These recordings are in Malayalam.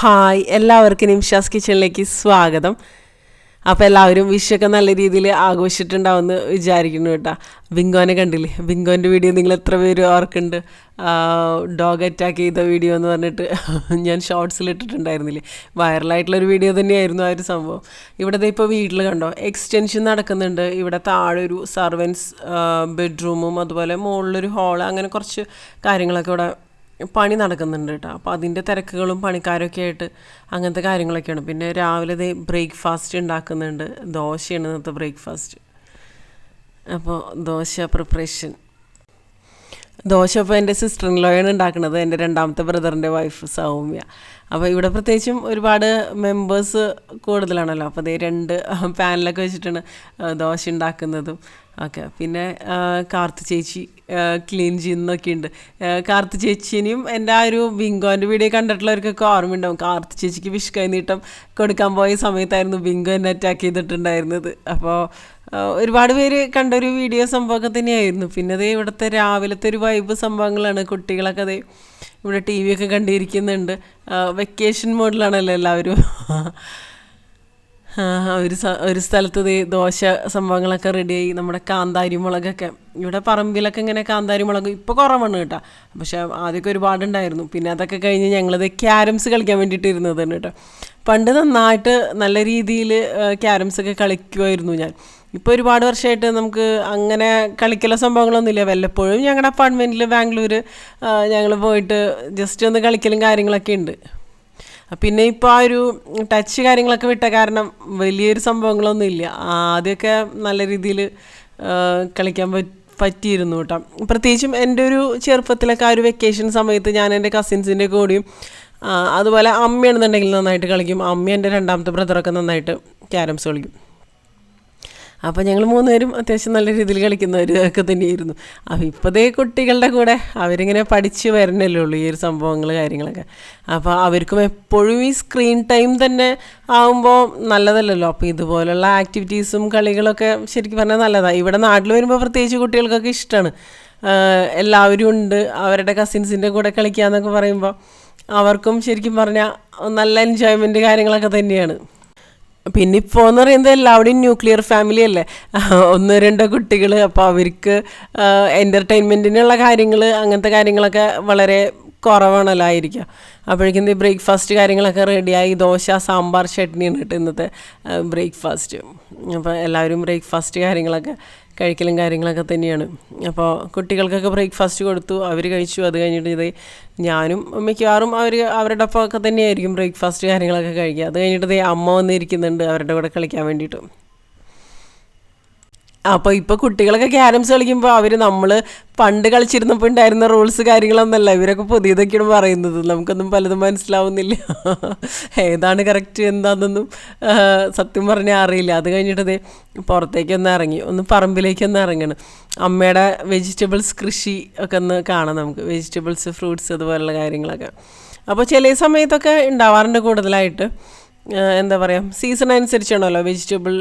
ഹായ് എല്ലാവർക്കും നിമിഷാസ് കിച്ചണിലേക്ക് സ്വാഗതം. അപ്പോൾ എല്ലാവരും വിഷൊക്കെ നല്ല രീതിയിൽ ആഘോഷിച്ചിട്ടുണ്ടാവുമെന്ന് വിചാരിക്കുന്നു കേട്ടോ. ബിങ്കോനെ കണ്ടില്ലേ? ബിങ്കോൻ്റെ വീഡിയോ നിങ്ങൾ എത്ര പേര് ഓർക്കുന്നുണ്ട്? ഡോഗ് അറ്റാക്ക് ചെയ്ത വീഡിയോ എന്ന് പറഞ്ഞിട്ട് ഞാൻ ഷോർട്സിൽ ഇട്ടിട്ടുണ്ടായിരുന്നില്ലേ? വൈറലായിട്ടുള്ളൊരു വീഡിയോ തന്നെയായിരുന്നു ആ ഒരു സംഭവം. ഇവിടെ ഇപ്പോൾ വീട്ടിൽ കണ്ടോ എക്സ്റ്റൻഷൻ നടക്കുന്നുണ്ട്. ഇവിടെ താഴെ ഒരു സർവൻസ് ബെഡ്റൂമും അതുപോലെ മുകളിലൊരു ഹാള്, അങ്ങനെ കുറച്ച് കാര്യങ്ങളൊക്കെ ഇവിടെ പണി നടക്കുന്നുണ്ട് കേട്ടോ. അപ്പോൾ അതിൻ്റെ തിരക്കുകളും പണിക്കാരൊക്കെ ആയിട്ട് അങ്ങനത്തെ കാര്യങ്ങളൊക്കെയാണ്. പിന്നെ രാവിലെ ബ്രേക്ക്ഫാസ്റ്റ് ഉണ്ടാക്കുന്നുണ്ട്. ദോശയാണ് ഇന്നത്തെ ബ്രേക്ക്ഫാസ്റ്റ്. അപ്പോൾ ദോശ പ്രിപ്പറേഷൻ. ദോശ ഇപ്പോൾ എൻ്റെ സിസ്റ്റർ ഇൻ ലോയാണ് ഉണ്ടാക്കുന്നത്, എൻ്റെ രണ്ടാമത്തെ ബ്രദറിൻ്റെ വൈഫ് സൗമ്യ. അപ്പോൾ ഇവിടെ പ്രത്യേകിച്ചും ഒരുപാട് മെമ്പേഴ്സ് കൂടുതലാണല്ലോ. അപ്പോൾ അതേ 2 പാനിലൊക്കെ വെച്ചിട്ടാണ് ദോശ ഉണ്ടാക്കുന്നതും ഒക്കെ. പിന്നെ കാർത്തു ചേച്ചി ക്ലീൻ ചെയ്യുന്നൊക്കെ ഉണ്ട്. കാർത്തു ചേച്ചിനെയും എൻ്റെ ആ ഒരു ബിങ്കോൻ്റെ വീഡിയോ കണ്ടിട്ടുള്ളവർക്കൊക്കെ ഓർമ്മയുണ്ടാവും. കാർത്തു ചേച്ചിക്ക് വിഷ് കൈനീട്ടം കൊടുക്കാൻ പോയ സമയത്തായിരുന്നു ബിങ്കോ എന്നെ അറ്റാക്ക് ചെയ്തിട്ടുണ്ടായിരുന്നത്. അപ്പോൾ ഒരുപാട് പേര് കണ്ടൊരു വീഡിയോ സംഭവമൊക്കെ തന്നെയായിരുന്നു. പിന്നെ അതേ ഇവിടുത്തെ രാവിലത്തെ ഒരു വൈബ് സംഭവങ്ങളാണ്. കുട്ടികളൊക്കെ അതേ ഇവിടെ ടി വി ഒക്കെ കണ്ടിരിക്കുന്നുണ്ട്. വെക്കേഷൻ മോഡിലാണല്ലോ എല്ലാവരും. ഒരു സ്ഥലത്ത് ദോശ സംഭവങ്ങളൊക്കെ റെഡിയായി. നമ്മുടെ കാന്താരി മുളകൊക്കെ ഇവിടെ പറമ്പിലൊക്കെ ഇങ്ങനെ കാന്താരി മുളക് ഇപ്പോൾ കുറവാണ് കേട്ടോ, പക്ഷെ ആദ്യമൊക്കെ ഒരുപാടുണ്ടായിരുന്നു. പിന്നെ അതൊക്കെ കഴിഞ്ഞ് ഞങ്ങളിത് ക്യാരംസ് കളിക്കാൻ വേണ്ടിയിട്ട് ഇരുന്നതാണ് കേട്ടോ. പണ്ട് നന്നായിട്ട് നല്ല രീതിയിൽ ക്യാരംസൊക്കെ കളിക്കുമായിരുന്നു ഞാൻ. ഇപ്പോൾ ഒരുപാട് വർഷമായിട്ട് നമുക്ക് അങ്ങനെ കളിക്കല സംഭവങ്ങളൊന്നുമില്ല. വല്ലപ്പോഴും ഞങ്ങളുടെ അപ്പാർട്ട്മെൻറ്റിൽ ബാംഗ്ലൂർ ഞങ്ങൾ പോയിട്ട് ജസ്റ്റ് ഒന്ന് കളിക്കലും കാര്യങ്ങളൊക്കെ ഉണ്ട്. പിന്നെ ഇപ്പോൾ ആ ഒരു ടച്ച് കാര്യങ്ങളൊക്കെ വിട്ട കാരണം വലിയൊരു സംഭവങ്ങളൊന്നും ഇല്ല. ആദ്യമൊക്കെ നല്ല രീതിയിൽ കളിക്കാൻ പറ്റിയിരുന്നു കേട്ടോ. പ്രത്യേകിച്ചും എൻ്റെ ഒരു ചെറുപ്പത്തിലൊക്കെ ആ ഒരു വെക്കേഷൻ സമയത്ത് ഞാൻ എൻ്റെ കസിൻസിൻ്റെ കൂടെയും അതുപോലെ അമ്മയാണെന്നുണ്ടെങ്കിൽ നന്നായിട്ട് കളിക്കും. അമ്മ എൻ്റെ രണ്ടാമത്തെ ബ്രദറൊക്കെ നന്നായിട്ട് ക്യാരംസ് കളിക്കും. അപ്പോൾ ഞങ്ങൾ 3 പേരും അത്യാവശ്യം നല്ല രീതിയിൽ കളിക്കുന്നവരൊക്കെ തന്നെയായിരുന്നു. അപ്പോൾ ഇപ്പോഴത്തെ കുട്ടികളുടെ കൂടെ അവരിങ്ങനെ പഠിച്ച് വരണല്ലേ ഉള്ളൂ ഈ ഒരു സംഭവങ്ങൾ കാര്യങ്ങളൊക്കെ. അപ്പോൾ അവർക്കും എപ്പോഴും ഈ സ്ക്രീൻ ടൈം തന്നെ ആകുമ്പോൾ നല്ലതല്ലല്ലോ. അപ്പോൾ ഇതുപോലുള്ള ആക്ടിവിറ്റീസും കളികളൊക്കെ ശരിക്കും പറഞ്ഞാൽ നല്ലതാണ്. ഇവിടെ നാട്ടിൽ വരുമ്പോൾ പ്രത്യേകിച്ച് കുട്ടികൾക്കൊക്കെ ഇഷ്ടമാണ്. എല്ലാവരും ഉണ്ട്, അവരുടെ കസിൻസിൻ്റെ കൂടെ കളിക്കുക എന്നൊക്കെ പറയുമ്പോൾ അവർക്കും ശരിക്കും പറഞ്ഞാൽ നല്ല എൻജോയ്മെൻറ്റ് കാര്യങ്ങളൊക്കെ തന്നെയാണ്. പിന്നെ ഇപ്പോൾ എന്ന് പറയുന്നത് എല്ലാവരുടെയും ന്യൂക്ലിയർ ഫാമിലി അല്ലേ, 1-2 കുട്ടികൾ. അപ്പോൾ അവർക്ക് എൻ്റർടൈൻമെൻറ്റിനുള്ള കാര്യങ്ങൾ അങ്ങനത്തെ കാര്യങ്ങളൊക്കെ വളരെ കുറവാണല്ലോ ആയിരിക്കുക. അപ്പോഴേക്കും ബ്രേക്ക്ഫാസ്റ്റ് കാര്യങ്ങളൊക്കെ റെഡിയായി. ദോശ, സാമ്പാർ, ചട്നിയാണ് കേട്ടോ ഇന്നത്തെ ബ്രേക്ക്ഫാസ്റ്റ്. അപ്പോൾ എല്ലാവരും ബ്രേക്ക്ഫാസ്റ്റ് കാര്യങ്ങളൊക്കെ കഴിക്കലും കാര്യങ്ങളൊക്കെ തന്നെയാണ്. അപ്പോൾ കുട്ടികൾക്കൊക്കെ ബ്രേക്ക്ഫാസ്റ്റ് കൊടുത്തു, അവർ കഴിച്ചു. അത് കഴിഞ്ഞിട്ട് ഞാനും മിക്കവാറും അവരുടെ ഒപ്പമൊക്കെ തന്നെയായിരിക്കും ബ്രേക്ക്ഫാസ്റ്റ് കാര്യങ്ങളൊക്കെ കഴിക്കുക. അത് കഴിഞ്ഞിട്ട് അമ്മ വന്നിരിക്കുന്നുണ്ട് അവരുടെ കൂടെ കളിക്കാൻ വേണ്ടിയിട്ട്. അപ്പോൾ ഇപ്പോൾ കുട്ടികളൊക്കെ ക്യാരംസ് കളിക്കുമ്പോൾ അവർ നമ്മൾ പണ്ട് കളിച്ചിരുന്നപ്പോൾ ഉണ്ടായിരുന്ന റൂൾസ് കാര്യങ്ങളൊന്നുമല്ല, ഇവരൊക്കെ പുതിയതൊക്കെയാണ് പറയുന്നത്. നമുക്കൊന്നും പലതും മനസ്സിലാവുന്നില്ല, ഏതാണ് കറക്റ്റ് എന്താണെന്നൊന്നും സത്യം പറഞ്ഞാൽ അറിയില്ല. അത് കഴിഞ്ഞിട്ട് പുറത്തേക്കൊന്ന് ഇറങ്ങി, പറമ്പിലേക്കൊന്ന് ഇറങ്ങണം. അമ്മയുടെ വെജിറ്റബിൾസ് കൃഷി ഒക്കെ ഒന്ന് കാണാം നമുക്ക്. വെജിറ്റബിൾസ്, ഫ്രൂട്ട്സ് അതുപോലുള്ള കാര്യങ്ങളൊക്കെ അപ്പോൾ ചില സമയത്തൊക്കെ ഉണ്ടാവാറുണ്ട് കൂടുതലായിട്ട്. എന്താ പറയുക, സീസൺ അനുസരിച്ചാണല്ലോ വെജിറ്റബിൾ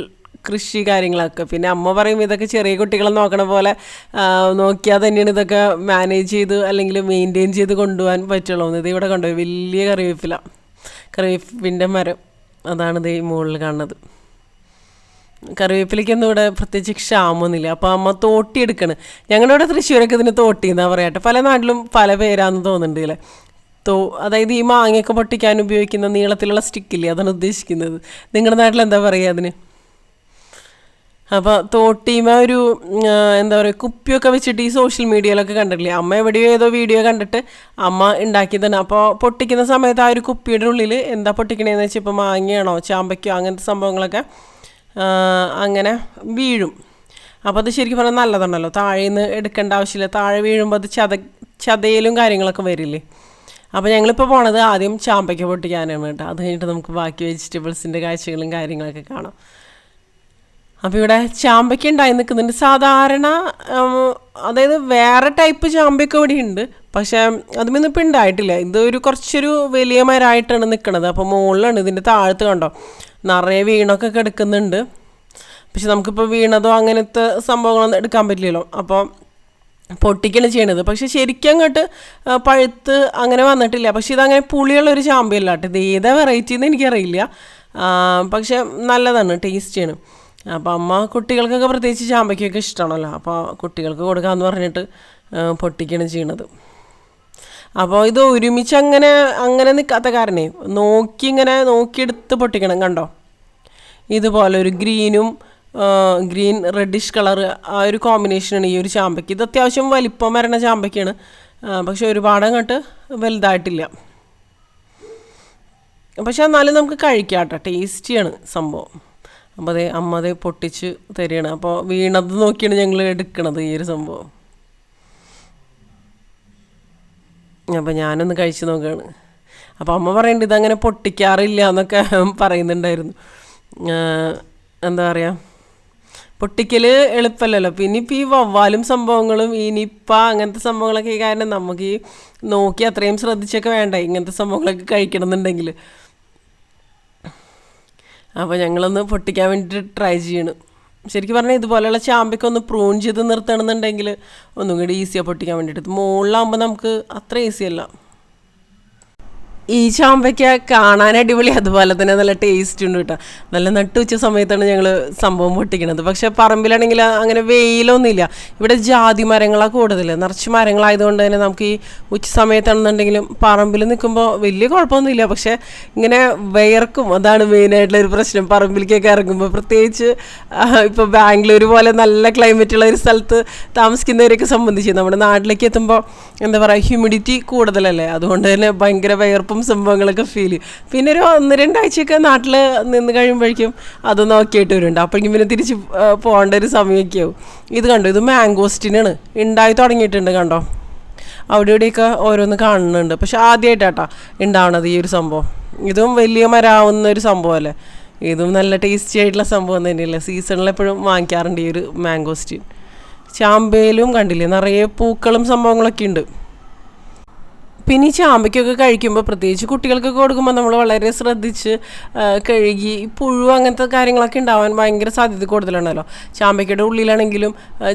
കൃഷി കാര്യങ്ങളൊക്കെ. പിന്നെ അമ്മ പറയും ഇതൊക്കെ ചെറിയ കുട്ടികളെ നോക്കണ പോലെ നോക്കിയാൽ തന്നെയാണ് ഇതൊക്കെ മാനേജ് ചെയ്ത് അല്ലെങ്കിൽ മെയിൻറ്റെയിൻ ചെയ്ത് കൊണ്ടുപോകാൻ പറ്റുള്ളൂ. ഇത് ഇവിടെ കൊണ്ടുപോയി വലിയ കറിവേപ്പിൻ്റെ മരം, അതാണ് ഈ മുകളിൽ കാണുന്നത്. കറിവേപ്പിലേക്കൊന്നും ഇവിടെ പ്രത്യേകിച്ച് ക്ഷാമമൊന്നുമില്ല. അപ്പോൾ അമ്മ തോട്ടി എടുക്കണം. ഞങ്ങളുടെ ഇവിടെ തൃശ്ശൂരൊക്കെ ഇതിന് തോട്ടി എന്നാ പറയട്ടെ. പല നാട്ടിലും പല പേരാണെന്ന് തോന്നുന്നുണ്ട് അല്ലേ. അതായത് ഈ മാങ്ങയൊക്കെ പൊട്ടിക്കാൻ ഉപയോഗിക്കുന്ന നീളത്തിലുള്ള സ്റ്റിക്കില്ലേ, അതാണ് ഉദ്ദേശിക്കുന്നത്. നിങ്ങളുടെ നാട്ടിൽ എന്താ പറയുക അതിന്? അപ്പോൾ തോട്ടിമ ഒരു എന്താ പറയുക, കുപ്പിയൊക്കെ വെച്ചിട്ട് ഈ സോഷ്യൽ മീഡിയയിലൊക്കെ കണ്ടിട്ടില്ലേ. അമ്മ എവിടെയോ ഏതോ വീഡിയോ കണ്ടിട്ട് അമ്മ ഉണ്ടാക്കിയതാണ്. അപ്പോൾ പൊട്ടിക്കുന്ന സമയത്ത് ആ ഒരു കുപ്പിയുടെ ഉള്ളിൽ എന്താ പൊട്ടിക്കണേന്ന് വെച്ചാൽ ഇപ്പോൾ മാങ്ങയാണോ ചാമ്പയ്ക്കോ അങ്ങനത്തെ സംഭവങ്ങളൊക്കെ അങ്ങനെ വീഴും. അപ്പോൾ അത് ശരിക്കും പറഞ്ഞാൽ നല്ലതാണല്ലോ, താഴെ നിന്ന് എടുക്കേണ്ട ആവശ്യമില്ല. താഴെ വീഴുമ്പോൾ അത് ചതയിലും കാര്യങ്ങളൊക്കെ വരില്ലേ. അപ്പോൾ ഞങ്ങളിപ്പോൾ പോണത് ആദ്യം ചാമ്പയ്ക്ക പൊട്ടിക്കാനാണ് കേട്ടോ. അത് കഴിഞ്ഞിട്ട് നമുക്ക് ബാക്കി വെജിറ്റബിൾസിൻ്റെ കാഴ്ചകളും കാര്യങ്ങളൊക്കെ കാണാം. അപ്പോൾ ഇവിടെ ചാമ്പയ്ക്ക ഉണ്ടായി നിൽക്കുന്നുണ്ട്. സാധാരണ അതായത് വേറെ ടൈപ്പ് ചാമ്പയൊക്കെ ഇവിടെ ഉണ്ട്, പക്ഷേ അതുമൊന്നും ഇപ്പോൾ ഉണ്ടായിട്ടില്ല. ഇതൊരു കുറച്ചൊരു വലിയ മരമായിട്ടാണ് നിൽക്കുന്നത്. അപ്പോൾ മുകളിലാണ്, ഇതിൻ്റെ താഴത്ത് കണ്ടോ നിറയെ വീണൊക്കെ കിടക്കുന്നുണ്ട്. പക്ഷെ നമുക്കിപ്പോൾ വീണതോ അങ്ങനത്തെ സംഭവങ്ങളൊന്നും എടുക്കാൻ പറ്റില്ലല്ലോ. അപ്പോൾ പൊട്ടിക്കാണ് ചെയ്യണത്. പക്ഷെ ശരിക്കും അങ്ങോട്ട് പഴുത്ത് അങ്ങനെ വന്നിട്ടില്ല. പക്ഷെ ഇതങ്ങനെ പുളിയുള്ളൊരു ചാമ്പയല്ല കേട്ടോ. ഇത് ഏതാ വെറൈറ്റി എന്ന് എനിക്കറിയില്ല. പക്ഷെ നല്ലതാണ്, ടേസ്റ്റിയാണ്. അപ്പോൾ അമ്മ കുട്ടികൾക്കൊക്കെ പ്രത്യേകിച്ച് ചാമ്പയ്ക്കൊക്കെ ഇഷ്ടമാണല്ലോ, അപ്പോൾ കുട്ടികൾക്ക് കൊടുക്കാമെന്ന് പറഞ്ഞിട്ട് പൊട്ടിക്കാണ് ചെയ്യണത്. അപ്പോൾ ഇത് ഒരുമിച്ച് അങ്ങനെ അങ്ങനെ നിൽക്കാത്ത കാരണേ ഇങ്ങനെ നോക്കിയെടുത്ത് പൊട്ടിക്കണം. കണ്ടോ, ഇതുപോലെ ഒരു ഗ്രീൻ റെഡിഷ് കളർ ആ ഒരു കോമ്പിനേഷനാണ് ഈ ഒരു ചാമ്പയ്ക്ക്. ഇത് അത്യാവശ്യം വലിപ്പം വരണ ചാമ്പയ്ക്കാണ്, പക്ഷെ ഒരുപാട് അങ്ങോട്ട് വലുതായിട്ടില്ല. പക്ഷെ എന്നാലും നമുക്ക് കഴിക്കാം കേട്ടോ, ടേസ്റ്റിയാണ് സംഭവം. അപ്പോൾ അമ്മ പൊട്ടിച്ച് തരികയാണ്. അപ്പോൾ വീണത് നോക്കിയാണ് ഞങ്ങൾ എടുക്കണത് ഈ ഒരു സംഭവം. അപ്പോൾ ഞാനൊന്ന് കഴിച്ച് നോക്കുകയാണ്. അപ്പോൾ അമ്മ പറയുന്നുണ്ട് ഇതങ്ങനെ പൊട്ടിക്കാറില്ല എന്നൊക്കെ പറയുന്നുണ്ടായിരുന്നു. എന്താ പറയുക, പൊട്ടിക്കൽ എളുപ്പമല്ലല്ലോ. പിന്നെ ഇപ്പോൾ ഈ വവ്വാലും സംഭവങ്ങളും ഈ നിപ്പ അങ്ങനത്തെ സംഭവങ്ങളൊക്കെ കാരണം നമുക്ക് ഈ നോക്കി അത്രയും ശ്രദ്ധിച്ചൊക്കെ വേണ്ട ഇങ്ങനത്തെ സംഭവങ്ങളൊക്കെ കഴിക്കണമെന്നുണ്ടെങ്കിൽ. അപ്പോൾ ഞങ്ങളൊന്ന് പൊട്ടിക്കാൻ വേണ്ടിയിട്ട് ട്രൈ ചെയ്യണം. ശരിക്കും പറഞ്ഞാൽ ഇതുപോലെയുള്ള ചാമ്പയ്ക്ക് ഒന്ന് പ്രൂൺ ചെയ്ത് നിർത്തണമെന്നുണ്ടെങ്കിൽ ഒന്നും കൂടി ഈസിയാണ് പൊട്ടിക്കാൻ വേണ്ടിയിട്ട്. മുകളിലാകുമ്പോൾ നമുക്ക് അത്ര ഈസിയല്ല. ഈ ചാമ്പയ്ക്ക കാണാൻ അടിപൊളി, അതുപോലെ തന്നെ നല്ല ടേസ്റ്റ് ഉണ്ട് കേട്ടോ. നല്ല നട്ടുച്ച സമയത്താണ് ഞങ്ങൾ സംഭവം പൊട്ടിക്കണത്. പക്ഷെ പറമ്പിലാണെങ്കിൽ അങ്ങനെ വെയിലൊന്നുമില്ല. ഇവിടെ ജാതി മരങ്ങളാണ് കൂടുതൽ, നിറച്ച് മരങ്ങളായതുകൊണ്ട് തന്നെ നമുക്ക് ഈ ഉച്ച സമയത്താണെന്നുണ്ടെങ്കിലും പറമ്പിൽ നിൽക്കുമ്പോൾ വലിയ കുഴപ്പമൊന്നുമില്ല. പക്ഷെ ഇങ്ങനെ വിയർക്കും, അതാണ് മെയിനായിട്ടുള്ളൊരു പ്രശ്നം പറമ്പിലേക്കൊക്കെ ഇറങ്ങുമ്പോൾ. പ്രത്യേകിച്ച് ഇപ്പോൾ ബാംഗ്ലൂർ പോലെ നല്ല ക്ലൈമറ്റുള്ള ഒരു സ്ഥലത്ത് താമസിക്കുന്നവരെയൊക്കെ സംബന്ധിച്ച് നമ്മുടെ നാട്ടിലേക്ക് എത്തുമ്പോൾ എന്താ പറയുക, ഹ്യൂമിഡിറ്റി കൂടുതലല്ലേ, അതുകൊണ്ട് തന്നെ ഭയങ്കര വിയർപ്പും സംഭവങ്ങളൊക്കെ ഫീൽ ചെയ്യും. പിന്നെ ഒരു 1-2 ആഴ്ചയൊക്കെ നാട്ടിൽ നിന്ന് കഴിയുമ്പോഴേക്കും അത് നോക്കിയിട്ട് വരുന്നുണ്ട്. അപ്പോഴേക്കും പിന്നെ തിരിച്ച് പോകേണ്ട ഒരു സമയമൊക്കെ ആവും. ഇത് കണ്ടോ, ഇത് മാംഗോസ്റ്റിനാണ്, ഉണ്ടായി തുടങ്ങിയിട്ടുണ്ട് കണ്ടോ. അവിടെ ഇവിടെയൊക്കെ ഓരോന്ന് കാണുന്നുണ്ട്. പക്ഷെ ആദ്യമായിട്ടാട്ടാ ഉണ്ടാവണത് ഈ ഒരു സംഭവം. ഇതും വലിയ മരാവുന്ന ഒരു സംഭവമല്ലേ. ഇതും നല്ല ടേസ്റ്റി ആയിട്ടുള്ള സംഭവം തന്നെയല്ലേ. സീസണിൽ എപ്പോഴും വാങ്ങിക്കാറുണ്ട് ഈ ഒരു മാംഗോസ്റ്റിൻ. ചാമ്പയിലും കണ്ടില്ലേ നിറയെ പൂക്കളും സംഭവങ്ങളൊക്കെ ഉണ്ട്. പിന്നെ ഈ ചാമ്പയ്ക്കൊക്കെ കഴിക്കുമ്പോൾ പ്രത്യേകിച്ച് കുട്ടികൾക്കൊക്കെ കൊടുക്കുമ്പോൾ നമ്മൾ വളരെ ശ്രദ്ധിച്ച് കഴുകി, പുഴു അങ്ങനത്തെ കാര്യങ്ങളൊക്കെ ഉണ്ടാവാൻ ഭയങ്കര സാധ്യത കൂടുതലുണ്ടല്ലോ. ചാമ്പയ്ക്കയുടെ ഉള്ളിലാണെങ്കിലും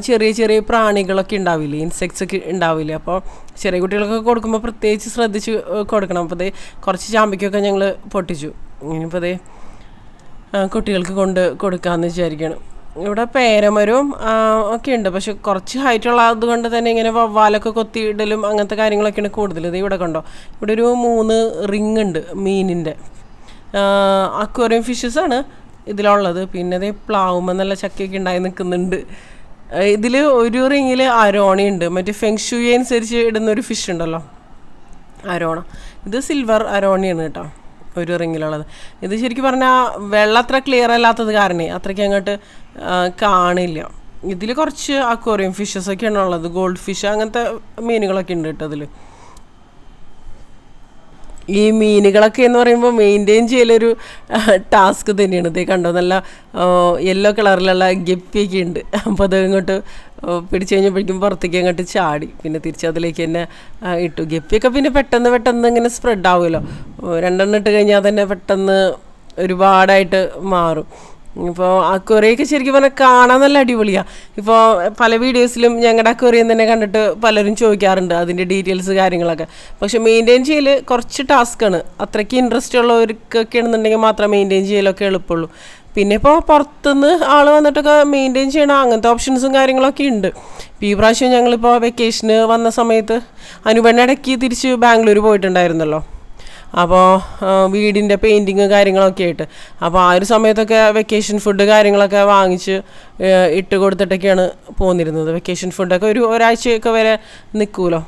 ചെറിയ ചെറിയ പ്രാണികളൊക്കെ ഉണ്ടാവില്ലേ, ഇൻസെക്ട്സ് ഒക്കെ ഉണ്ടാവില്ലേ. അപ്പോൾ ചെറിയ കുട്ടികൾക്കൊക്കെ കൊടുക്കുമ്പോൾ പ്രത്യേകിച്ച് ശ്രദ്ധിച്ച് കൊടുക്കണം. അപ്പോൾ കുറച്ച് ചാമ്പയ്ക്കൊക്കെ ഞങ്ങൾ പൊട്ടിച്ചു. ഇനിയിപ്പോൾ കുട്ടികൾക്ക് കൊടുക്കാമെന്ന് വിചാരിക്കണം. ഇവിടെ പേരമരവും ഒക്കെ ഉണ്ട്, പക്ഷെ കുറച്ച് ഹൈറ്റുള്ള അതുകൊണ്ട് തന്നെ ഇങ്ങനെ വവ്വാലൊക്കെ കൊത്തിയിടലും അങ്ങനത്തെ കാര്യങ്ങളൊക്കെയാണ് കൂടുതൽ. ഇത് ഇവിടെ കണ്ടോ, ഇവിടെ ഒരു 3 റിങ് ഉണ്ട് മീനിൻ്റെ. അക്വേറിയം ഫിഷസാണ് ഇതിലുള്ളത്. പിന്നെ പ്ലാവുമ്പോൾ നല്ല ചക്കയൊക്കെ ഉണ്ടായി നിൽക്കുന്നുണ്ട്. ഇതിൽ ഒരു റിങ്ങിൽ അരോണയുണ്ട്, മറ്റേ ഫെങ്ഷുയി അനുസരിച്ച് ഇടുന്നൊരു ഫിഷ് ഉണ്ടല്ലോ, അരോണ. ഇത് സിൽവർ അരോണയാണ് കേട്ടോ ഒരു റിങ്ങിലുള്ളത്. ഇത് ശരിക്കും പറഞ്ഞാൽ വെള്ളം അത്ര ക്ലിയർ അല്ലാത്തത് കാരണേ അത്രയ്ക്ക് അങ്ങോട്ട് കാണില്ല. ഇതിൽ കുറച്ച് അക്വേറിയം ഫിഷസൊക്കെയാണ് ഉള്ളത്, ഗോൾഡ് ഫിഷ് അങ്ങനത്തെ മീനുകളൊക്കെ ഉണ്ട് കേട്ടോ. അതിൽ ഈ മീനുകളൊക്കെ എന്ന് പറയുമ്പോൾ മെയിൻറ്റെയിൻ ചെയ്യലൊരു ടാസ്ക് തന്നെയാണ്. ഇത് കണ്ടോ, നല്ല യെല്ലോ കളറിലുള്ള ഗപ്പിയൊക്കെ ഉണ്ട്. അപ്പോൾ അത് ഇങ്ങോട്ട് പിടിച്ചു കഴിഞ്ഞപ്പോഴേക്കും പുറത്തേക്ക് അങ്ങോട്ട് ചാടി, പിന്നെ തിരിച്ചതിലേക്ക് തന്നെ ഇട്ടു. ഗപ്പിയൊക്കെ പിന്നെ പെട്ടെന്ന് ഇങ്ങനെ സ്പ്രെഡ് ആവുമല്ലോ. 2 ഇട്ട് കഴിഞ്ഞാൽ തന്നെ പെട്ടെന്ന് ഒരുപാടായിട്ട് മാറും. ഇപ്പോൾ അക്വേറിയൊക്കെ ശരിക്കും പറഞ്ഞാൽ കാണാൻ നല്ല അടിപൊളിയാണ്. ഇപ്പോൾ പല വീഡിയോസിലും ഞങ്ങളുടെ അക്വേറിയം തന്നെ കണ്ടിട്ട് പലരും ചോദിക്കാറുണ്ട് അതിൻ്റെ ഡീറ്റെയിൽസ് കാര്യങ്ങളൊക്കെ. പക്ഷെ മെയിൻറ്റെയിൻ ചെയ്യൽ കുറച്ച് ടാസ്ക്കാണ്. അത്രയ്ക്ക് ഇൻട്രസ്റ്റ് ഉള്ളവർക്കൊക്കെ ആണെന്നുണ്ടെങ്കിൽ മാത്രമേ മെയിൻറ്റെയിൻ ചെയ്യലൊക്കെ എളുപ്പമുള്ളൂ. പിന്നെ ഇപ്പോൾ പുറത്തുനിന്ന് ആൾ വന്നിട്ടൊക്കെ മെയിൻറ്റെയിൻ ചെയ്യണം അങ്ങനത്തെ ഓപ്ഷൻസും കാര്യങ്ങളൊക്കെ ഉണ്ട്. ഇപ്പോൾ ഈ പ്രാവശ്യം ഞങ്ങളിപ്പോൾ വെക്കേഷന് വന്ന സമയത്ത് അനുപെണ്ണിടയ്ക്ക് തിരിച്ച് ബാംഗ്ലൂർ പോയിട്ടുണ്ടായിരുന്നല്ലോ. അപ്പോൾ വീടിൻ്റെ പെയിൻറ്റിങ് കാര്യങ്ങളൊക്കെ ആയിട്ട്. അപ്പോൾ ആ ഒരു സമയത്തൊക്കെ വെക്കേഷൻ ഫുഡ് കാര്യങ്ങളൊക്കെ വാങ്ങിച്ച് ഇട്ട് കൊടുത്തിട്ടൊക്കെയാണ് പോന്നിരുന്നത്. വെക്കേഷൻ ഫുഡൊക്കെ ഒരാഴ്ചയൊക്കെ വരെ നിൽക്കുമല്ലോ.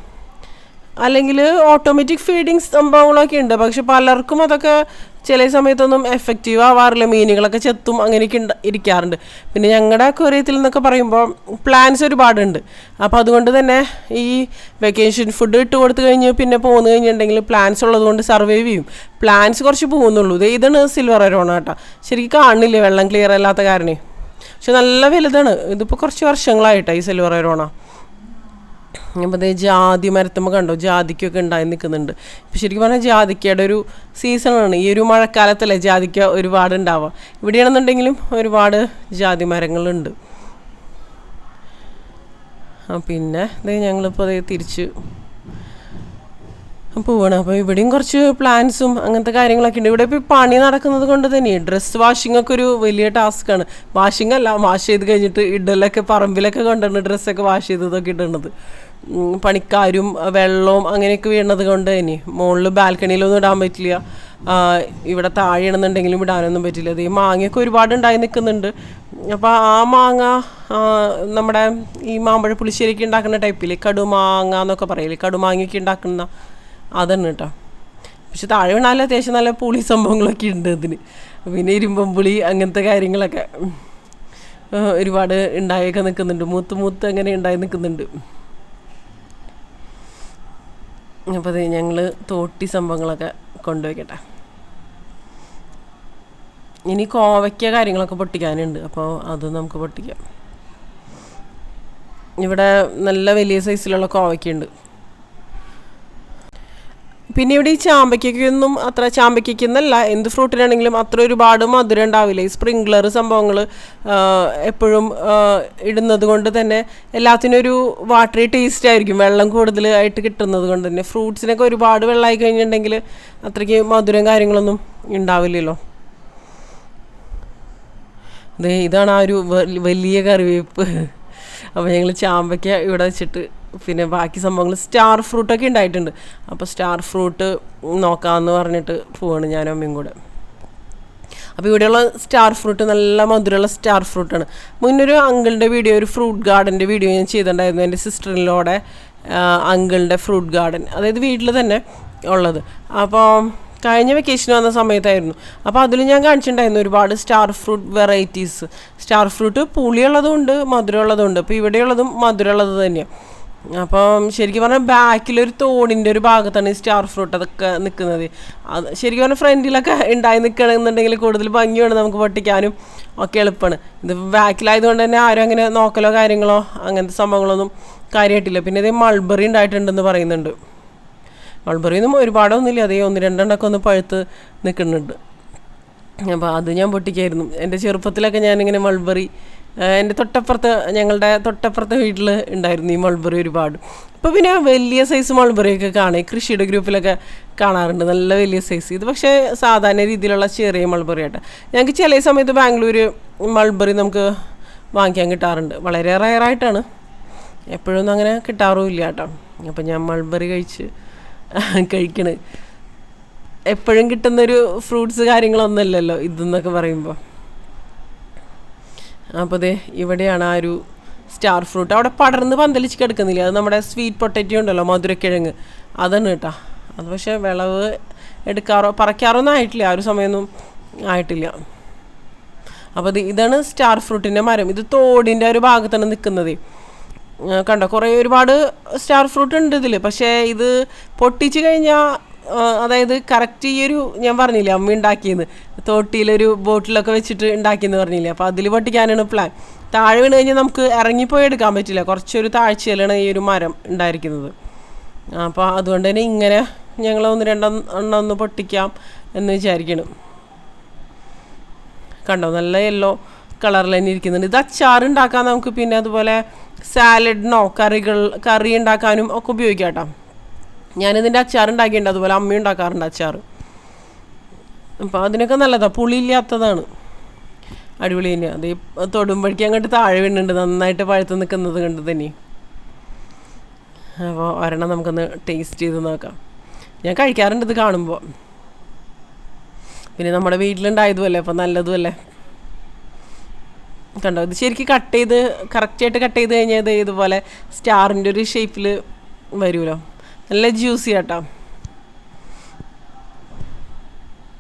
അല്ലെങ്കിൽ ഓട്ടോമാറ്റിക് ഫീഡിങ് സംഭവങ്ങളൊക്കെ ഉണ്ട്, പക്ഷെ പലർക്കും അതൊക്കെ ചില സമയത്തൊന്നും എഫക്റ്റീവ് ആവാറില്ല. മീനുകളൊക്കെ ചെത്തും അങ്ങനെയൊക്കെ ഇരിക്കാറുണ്ട്. പിന്നെ ഞങ്ങളുടെ അക്വേറിയത്തിൽ നിന്നൊക്കെ പറയുമ്പോൾ പ്ലാന്റ്സ് ഒരുപാടുണ്ട്. അപ്പോൾ അതുകൊണ്ട് തന്നെ ഈ വെക്കേഷൻ ഫുഡ് ഇട്ട് കൊടുത്തു കഴിഞ്ഞ് പിന്നെ പോന്നു കഴിഞ്ഞിട്ടുണ്ടെങ്കിൽ പ്ലാന്റ്സ് ഉള്ളതുകൊണ്ട് സർവൈവ് ചെയ്യും. പ്ലാന്റ്സ് കുറച്ച് പോകുന്നുള്ളൂ. ഇതാണ് സിൽവർ അരോണ കേട്ടോ. ശരിക്കും കാണില്ലേ വെള്ളം ക്ലിയർ അല്ലാത്ത കാരണേ, പക്ഷെ നല്ല വലുതാണ്. ഇതിപ്പോൾ കുറച്ച് വർഷങ്ങളായിട്ടാണ് ഈ സിൽവർ അരോണ. അപ്പോൾ ജാതി മരത്തുമ്പോൾ കണ്ടോ, ജാതിക്കൊക്കെ ഉണ്ടായി നിൽക്കുന്നുണ്ട്. ഇപ്പോൾ ശരിക്കും പറഞ്ഞാൽ ജാതിക്കയുടെ ഒരു സീസണാണ്. ഈ ഒരു മഴക്കാലത്തല്ലേ ജാതിക്ക ഒരുപാട് ഉണ്ടാവുക. ഇവിടെയാണെന്നുണ്ടെങ്കിലും ഒരുപാട് ജാതി മരങ്ങളുണ്ട്. പിന്നെ ഞങ്ങളിപ്പോൾ അത് തിരിച്ച് പോവാണ്. അപ്പോൾ ഇവിടെയും കുറച്ച് പ്ലാൻസും അങ്ങനത്തെ കാര്യങ്ങളൊക്കെ ഉണ്ട്. ഇവിടെ ഇപ്പോൾ പണി നടക്കുന്നത് കൊണ്ട് തന്നെ ഡ്രസ്സ് വാഷിംഗ് ഒക്കെ ഒരു വലിയ ടാസ്ക്കാണ്. വാഷിംഗ് അല്ല, വാഷ് ചെയ്ത് കഴിഞ്ഞിട്ട് ഇടലൊക്കെ പറമ്പിലൊക്കെ കൊണ്ടുവന്ന് ഡ്രസ്സൊക്കെ വാഷ് ചെയ്തതൊക്കെ ഇടുന്നത്. പണിക്കാരും വെള്ളവും അങ്ങനെയൊക്കെ വീണത് കൊണ്ട് തന്നെ മുകളിൽ ബാൽക്കണിയിലൊന്നും ഇടാൻ പറ്റില്ല. ഇവിടെ താഴെയാണെന്നുണ്ടെങ്കിലും ഇടാനൊന്നും പറ്റില്ല. അത് ഈ മാങ്ങയൊക്കെ ഒരുപാട് ഉണ്ടായി നിൽക്കുന്നുണ്ട്. അപ്പോൾ ആ മാങ്ങ നമ്മുടെ ഈ മാമ്പഴ പുളിശ്ശേരിക്ക് ഉണ്ടാക്കുന്ന ടൈപ്പിൽ കടുമാങ്ങ എന്നൊക്കെ പറയില്ലേ, കടുമാങ്ങയൊക്കെ ഉണ്ടാക്കുന്ന അതന്നെ കേട്ടോ. പക്ഷെ താഴെ വീണാലും അത്യാവശ്യം നല്ല പുളി സംഭവങ്ങളൊക്കെ ഉണ്ട് ഇതിന്. പിന്നെ ഇരുമ്പമ്പുളി അങ്ങനത്തെ കാര്യങ്ങളൊക്കെ ഒരുപാട് ഉണ്ടായൊക്കെ നിൽക്കുന്നുണ്ട്. മൂത്ത് അങ്ങനെ ഉണ്ടായി നിൽക്കുന്നുണ്ട്. അപ്പോൾ അത് ഞങ്ങൾ തോട്ടി സംഭവങ്ങളൊക്കെ കൊണ്ടുപോയിക്കട്ടെ. ഇനി കോവയ്ക്ക കാര്യങ്ങളൊക്കെ പൊട്ടിക്കാനുണ്ട്, അപ്പോൾ അത് നമുക്ക് പൊട്ടിക്കാം. ഇവിടെ നല്ല വലിയ സൈസിലുള്ള കോവയ്ക്കുണ്ട്. പിന്നെ ഇവിടെ ഈ ചാമ്പയ്ക്കൊന്നും അത്ര, ചാമ്പയ്ക്കൊന്നല്ല എന്ത് ഫ്രൂട്ടിനാണെങ്കിലും അത്ര ഒരുപാട് മധുരം ഉണ്ടാവില്ല. ഈ സ്പ്രിങ്ക്ലർ സംഭവങ്ങൾ എപ്പോഴും ഇടുന്നത് കൊണ്ട് തന്നെ എല്ലാത്തിനും ഒരു വാട്ടറി ടേസ്റ്റ് ആയിരിക്കും, വെള്ളം കൂടുതലായിട്ട് കിട്ടുന്നത് കൊണ്ട് തന്നെ. ഫ്രൂട്ട്സിനൊക്കെ ഒരുപാട് വെള്ളമായി കഴിഞ്ഞിട്ടുണ്ടെങ്കിൽ അത്രയ്ക്ക് മധുരം കാര്യങ്ങളൊന്നും ഉണ്ടാവില്ലല്ലോ. ഇതാണ് ആ ഒരു വലിയ കറിവേപ്പ്. അപ്പോൾ ഞങ്ങൾ ചാമ്പയ്ക്ക ഇവിടെ വെച്ചിട്ട് പിന്നെ ബാക്കി സംഭവങ്ങൾ സ്റ്റാർ ഫ്രൂട്ടൊക്കെ ഉണ്ടായിട്ടുണ്ട്. അപ്പോൾ സ്റ്റാർ ഫ്രൂട്ട് നോക്കാമെന്ന് പറഞ്ഞിട്ട് പോവാണ് ഞാനും അമ്മയും കൂടെ. അപ്പോൾ ഇവിടെയുള്ള സ്റ്റാർ ഫ്രൂട്ട് നല്ല മധുരമുള്ള സ്റ്റാർ ഫ്രൂട്ടാണ്. മുന്നൊരു അങ്കിളിൻ്റെ വീഡിയോ, ഒരു ഫ്രൂട്ട് ഗാർഡൻ്റെ വീഡിയോ ഞാൻ ചെയ്തിട്ടുണ്ടായിരുന്നു. എൻ്റെ സിസ്റ്ററിലൂടെ അങ്കിളിൻ്റെ ഫ്രൂട്ട് ഗാർഡൻ, അതായത് വീട്ടിൽ തന്നെ ഉള്ളത്. അപ്പോൾ കഴിഞ്ഞ വെക്കേഷൻ വന്ന സമയത്തായിരുന്നു. അപ്പോൾ അതിൽ ഞാൻ കാണിച്ചിട്ടുണ്ടായിരുന്നു ഒരുപാട് star fruit varieties. Star fruit പുളിയുള്ളതും ഉണ്ട് മധുരമുള്ളതും ഉണ്ട്. അപ്പോൾ ഇവിടെയുള്ളതും മധുരമുള്ളത് തന്നെയാണ്. അപ്പം ശരിക്കും പറഞ്ഞാൽ ബാക്കിലൊരു തോടിൻ്റെ ഒരു ഭാഗത്താണ് ഈ സ്റ്റാർ ഫ്രൂട്ട് അതൊക്കെ നിൽക്കുന്നത്. അത് ശരിക്കും പറഞ്ഞാൽ ഫ്രണ്ടിലൊക്കെ ഉണ്ടായി നിൽക്കണമെന്നുണ്ടെങ്കിൽ കൂടുതൽ ഭംഗിയാണ്, നമുക്ക് പൊട്ടിക്കാനും ഒക്കെ എളുപ്പമാണ്. ഇത് ബാക്കിലായതുകൊണ്ട് തന്നെ ആരും അങ്ങനെ നോക്കലോ കാര്യങ്ങളോ അങ്ങനത്തെ സംഭവങ്ങളൊന്നും കാര്യമായിട്ടില്ല. പിന്നെ ഇത് മൾബറി ഉണ്ടായിട്ടുണ്ടെന്ന് പറയുന്നുണ്ട്. മൾബറിയൊന്നും ഒരുപാടൊന്നുമില്ല, അതേ 1-2 ഒന്ന് പഴുത്ത് നിൽക്കുന്നുണ്ട്. അപ്പോൾ അത് ഞാൻ പൊട്ടിക്കായിരുന്നു. എൻ്റെ ചെറുപ്പത്തിലൊക്കെ ഞാനിങ്ങനെ മൾബറി, എൻ്റെ ഞങ്ങളുടെ തൊട്ടപ്പുറത്തെ വീട്ടിൽ ഉണ്ടായിരുന്നു ഈ മൾബറി ഒരുപാട്. ഇപ്പോൾ പിന്നെ വലിയ സൈസ് മൾബറിയൊക്കെ കാണാം, കൃഷിയുടെ ഗ്രൂപ്പിലൊക്കെ കാണാറുണ്ട്, നല്ല വലിയ സൈസ്. ഇത് പക്ഷേ സാധാരണ രീതിയിലുള്ള ചെറിയ മൾബറി ആയിട്ട്. ഞങ്ങൾക്ക് ചില സമയത്ത് ബാംഗ്ലൂർ മൾബറി നമുക്ക് വാങ്ങിക്കാൻ കിട്ടാറുണ്ട്, വളരെ റയറായിട്ടാണ്, എപ്പോഴൊന്നും അങ്ങനെ കിട്ടാറുമില്ല കേട്ടോ. അപ്പം ഞാൻ മൾബറി കഴിക്കണ്. എപ്പോഴും കിട്ടുന്നൊരു ഫ്രൂട്ട്സ് കാര്യങ്ങളൊന്നുമല്ലല്ലോ ഇതെന്നൊക്കെ പറയുമ്പോൾ. അപ്പോൾ ദേ ഇവിടെയാണ് ആ ഒരു സ്റ്റാർ ഫ്രൂട്ട് അവിടെ പടർന്ന് പന്തലിച്ച് കിടക്കുന്നില്ല. അത് നമ്മുടെ സ്വീറ്റ് പൊട്ടറ്റോ ഉണ്ടല്ലോ, മധുരക്കിഴങ്ങ്, അതാണ് കേട്ടോ. അത് പക്ഷേ വിളവ് പറിക്കാറൊന്നും ആയിട്ടില്ല, ആ ഒരു സമയമൊന്നും ആയിട്ടില്ല. അപ്പോൾ ഇതാണ് സ്റ്റാർ ഫ്രൂട്ടിൻ്റെ മരം. ഇത് തോടിൻ്റെ ഒരു ഭാഗത്താണ് നിൽക്കുന്നത്. കണ്ടോ, ഒരുപാട് സ്റ്റാർ ഫ്രൂട്ട് ഉണ്ട് ഇതിൽ. പക്ഷേ ഇത് പൊട്ടിച്ച് കഴിഞ്ഞാൽ, അതായത് കറക്റ്റ് ഈ ഒരു ഞാൻ പറഞ്ഞില്ലേ അമ്മ ഉണ്ടാക്കിയെന്ന്, തോട്ടിയിലൊരു ബോട്ടിലൊക്കെ വെച്ചിട്ട് ഉണ്ടാക്കിയെന്ന് പറഞ്ഞില്ലേ, അപ്പോൾ അതിൽ പൊട്ടിക്കാനാണ് പ്ലാൻ. താഴെ വീണ് കഴിഞ്ഞാൽ നമുക്ക് ഇറങ്ങിപ്പോയി എടുക്കാൻ പറ്റില്ല, കുറച്ചൊരു താഴ്ചയിലാണ് ഈ ഒരു മരം ഉണ്ടായിരിക്കുന്നത്. അപ്പോൾ അതുകൊണ്ട് തന്നെ ഇങ്ങനെ ഞങ്ങൾ 1-2 ഒന്ന് പൊട്ടിക്കാം എന്ന് വിചാരിക്കണം. കണ്ടോ, നല്ല യെല്ലോ കളറിൽ തന്നെ ഇരിക്കുന്നുണ്ട്. ഇത് അച്ചാറുണ്ടാക്കാൻ നമുക്ക്, പിന്നെ അതുപോലെ സാലഡിനോ കറി ഉണ്ടാക്കാനും ഒക്കെ ഉപയോഗിക്കാം കേട്ടോ. ഞാനിതിൻ്റെ അച്ചാർ ഉണ്ടാക്കിയിട്ടുണ്ട്, അതുപോലെ അമ്മ ഉണ്ടാക്കാറുണ്ട് അച്ചാർ. അപ്പോൾ അതിനൊക്കെ നല്ലതാണ്, പുളിയില്ലാത്തതാണ്, അടിപൊളി തന്നെയാണ്. അത് തൊടുമ്പോഴേക്കും അങ്ങോട്ട് താഴെ വീണുണ്ട്, നന്നായിട്ട് പഴുത്ത് നിൽക്കുന്നത് കണ്ട് തന്നെ. അപ്പോൾ ഒരെണ്ണം നമുക്കൊന്ന് ടേസ്റ്റ് ചെയ്ത് നോക്കാം. ഞാൻ കഴിക്കാറുണ്ട് ഇത് കാണുമ്പോൾ. പിന്നെ നമ്മുടെ വീട്ടിലുണ്ടായതുമല്ലേ, അപ്പോൾ നല്ലതുമല്ലേ. കണ്ടോ, ഇത് ശരിക്കും കറക്റ്റായിട്ട് കട്ട് ചെയ്ത് കഴിഞ്ഞാൽ ഇതുപോലെ സ്റ്റാറിൻ്റെ ഒരു ഷേപ്പിൽ വരുമല്ലോ, നല്ല ജ്യൂസി കേട്ടോ.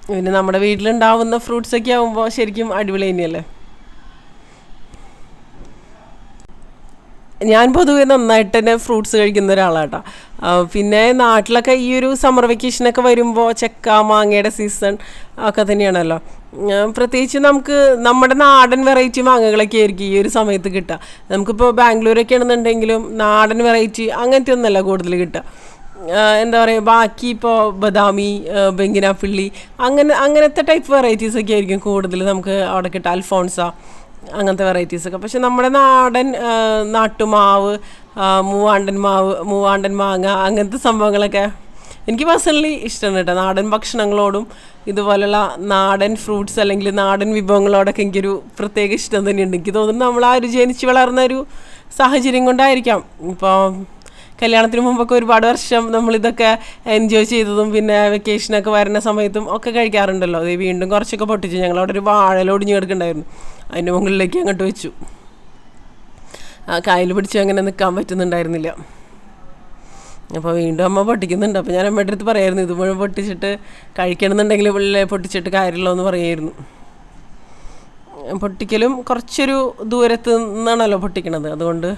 പിന്നെ നമ്മുടെ വീട്ടിലുണ്ടാവുന്ന ഫ്രൂട്ട്സൊക്കെ ആകുമ്പോൾ ശരിക്കും അടിപൊളി തന്നെയല്ലേ. ഞാൻ പൊതുവെ നന്നായിട്ട് തന്നെ ഫ്രൂട്ട്സ് കഴിക്കുന്ന ഒരാളാട്ടോ. പിന്നെ നാട്ടിലൊക്കെ ഈ ഒരു സമ്മർ വെക്കേഷനൊക്കെ വരുമ്പോൾ ചക്ക മാങ്ങയുടെ സീസൺ ഒക്കെ തന്നെയാണല്ലോ. പ്രത്യേകിച്ച് നമുക്ക് നമ്മുടെ നാടൻ വെറൈറ്റി മാങ്ങകളൊക്കെ ആയിരിക്കും ഈ ഒരു സമയത്ത് കിട്ടുക. നമുക്കിപ്പോൾ ബാംഗ്ലൂരൊക്കെ ആണെന്നുണ്ടെങ്കിലും നാടൻ വെറൈറ്റി അങ്ങനത്തെ ഒന്നല്ല കൂടുതൽ കിട്ടുക. എന്താ പറയുക, ബാക്കി ഇപ്പോൾ ബദാമി, ബെങ്കിനാപ്പിള്ളി അങ്ങനത്തെ ടൈപ്പ് വെറൈറ്റീസൊക്കെ ആയിരിക്കും കൂടുതൽ നമുക്ക് അവിടെ കിട്ടുക. അൽഫോൺസ അങ്ങനത്തെ വെറൈറ്റീസൊക്കെ. പക്ഷെ നമ്മുടെ നാടൻ നാട്ടുമാവ്, മൂവാണ്ടൻ മാങ്ങ, അങ്ങനത്തെ സംഭവങ്ങളൊക്കെ എനിക്ക് പേഴ്സണലി ഇഷ്ടമാണ് കേട്ടോ. നാടൻ ഭക്ഷണങ്ങളോടും ഇതുപോലുള്ള നാടൻ ഫ്രൂട്ട്സ് അല്ലെങ്കിൽ നാടൻ വിഭവങ്ങളോടൊക്കെ എനിക്കൊരു പ്രത്യേക ഇഷ്ടം തന്നെയുണ്ട്. എനിക്ക് തോന്നുന്നു നമ്മൾ ആ ഒരു ജനിച്ച് വളർന്ന ഒരു സാഹചര്യം കൊണ്ടായിരിക്കാം. ഇപ്പോൾ കല്യാണത്തിന് മുമ്പൊക്കെ ഒരുപാട് വർഷം നമ്മളിതൊക്കെ എൻജോയ് ചെയ്തതും പിന്നെ വെക്കേഷനൊക്കെ വരുന്ന സമയത്തും ഒക്കെ കഴിക്കാറുണ്ടല്ലോ. അത് വീണ്ടും കുറച്ചൊക്കെ പൊട്ടിച്ചു. ഞങ്ങളവിടെ ഒരു വാഴല ഒടിഞ്ഞ് കിടക്കുന്നുണ്ടായിരുന്നു, അതിൻ്റെ മുകളിലേക്ക് അങ്ങോട്ട് വെച്ചു. കായൽ പിടിച്ച് അങ്ങനെ നിൽക്കാൻ പറ്റുന്നുണ്ടായിരുന്നില്ല. അപ്പോൾ വീണ്ടും അമ്മ പൊട്ടിക്കുന്നുണ്ട്. അപ്പോൾ ഞാൻ അമ്മയുടെ അടുത്ത് പറയായിരുന്നു, ഇത് മുഴുവൻ പൊട്ടിച്ചിട്ട് കഴിക്കണമെന്നുണ്ടെങ്കിൽ ഉള്ളിലെ പൊട്ടിച്ചിട്ട് കാര്യമുള്ളൂ എന്ന് പറയായിരുന്നു. പൊട്ടിക്കലും കുറച്ചൊരു ദൂരത്ത് നിന്നാണല്ലോ പൊട്ടിക്കണത്, അതുകൊണ്ട്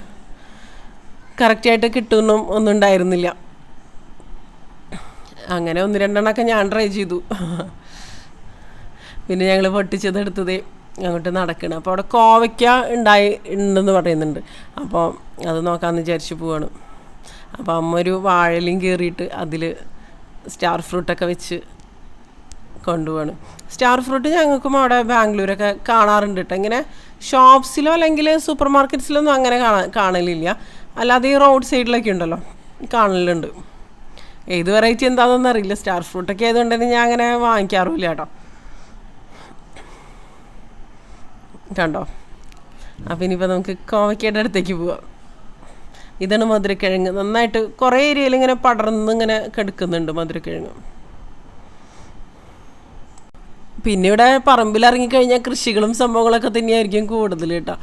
കറക്റ്റായിട്ട് കിട്ടുമെന്നും ഒന്നും ഉണ്ടായിരുന്നില്ല. അങ്ങനെ 1-2 ഞാൻ ട്രൈ ചെയ്തു. പിന്നെ ഞങ്ങൾ പൊട്ടിച്ചതെടുത്തത് അങ്ങോട്ട് നടക്കണം. അപ്പോൾ അവിടെ കോവയ്ക്ക ഉണ്ടെന്ന് പറയുന്നുണ്ട്. അപ്പോൾ അത് നോക്കാമെന്ന് വിചാരിച്ച് പോവാണ്. അപ്പോൾ അമ്മ ഒരു വാഴയിലും കയറിയിട്ട് അതിൽ സ്റ്റാർ ഫ്രൂട്ടൊക്കെ വെച്ച് കൊണ്ടുപോവാണ്. സ്റ്റാർ ഫ്രൂട്ട് ഞങ്ങൾക്കും അവിടെ ബാംഗ്ലൂരൊക്കെ കാണാറുണ്ട് കേട്ടോ. ഇങ്ങനെ ഷോപ്സിലോ അല്ലെങ്കിൽ സൂപ്പർ മാർക്കറ്റ്സിലൊന്നും അങ്ങനെ കാണലില്ല. അല്ലാതെ ഈ റോഡ് സൈഡിലൊക്കെ ഉണ്ടല്ലോ, കാണലുണ്ട്. ഏത് വെറൈറ്റി എന്താണെന്നൊന്നും അറിയില്ല. സ്റ്റാർ ഫ്രൂട്ടൊക്കെ ആയതുകൊണ്ട് തന്നെ ഞാൻ അങ്ങനെ വാങ്ങിക്കാറുമില്ല കേട്ടോ. കണ്ടോ? അപ്പം ഇനിയിപ്പോൾ നമുക്ക് കോവയ്ക്കയുടെ അടുത്തേക്ക് പോവാം. ഇതാണ് മധുരക്കിഴങ്ങ്. നന്നായിട്ട് കുറേ ഏരിയയിൽ ഇങ്ങനെ പടർന്ന് ഇങ്ങനെ കിടക്കുന്നുണ്ട് മധുരക്കിഴങ്ങ്. പിന്നെ ഇവിടെ പറമ്പിലിറങ്ങിക്കഴിഞ്ഞാൽ കൃഷികളും സംഭവങ്ങളൊക്കെ തന്നെയായിരിക്കും കൂടുതൽ കേട്ടോ.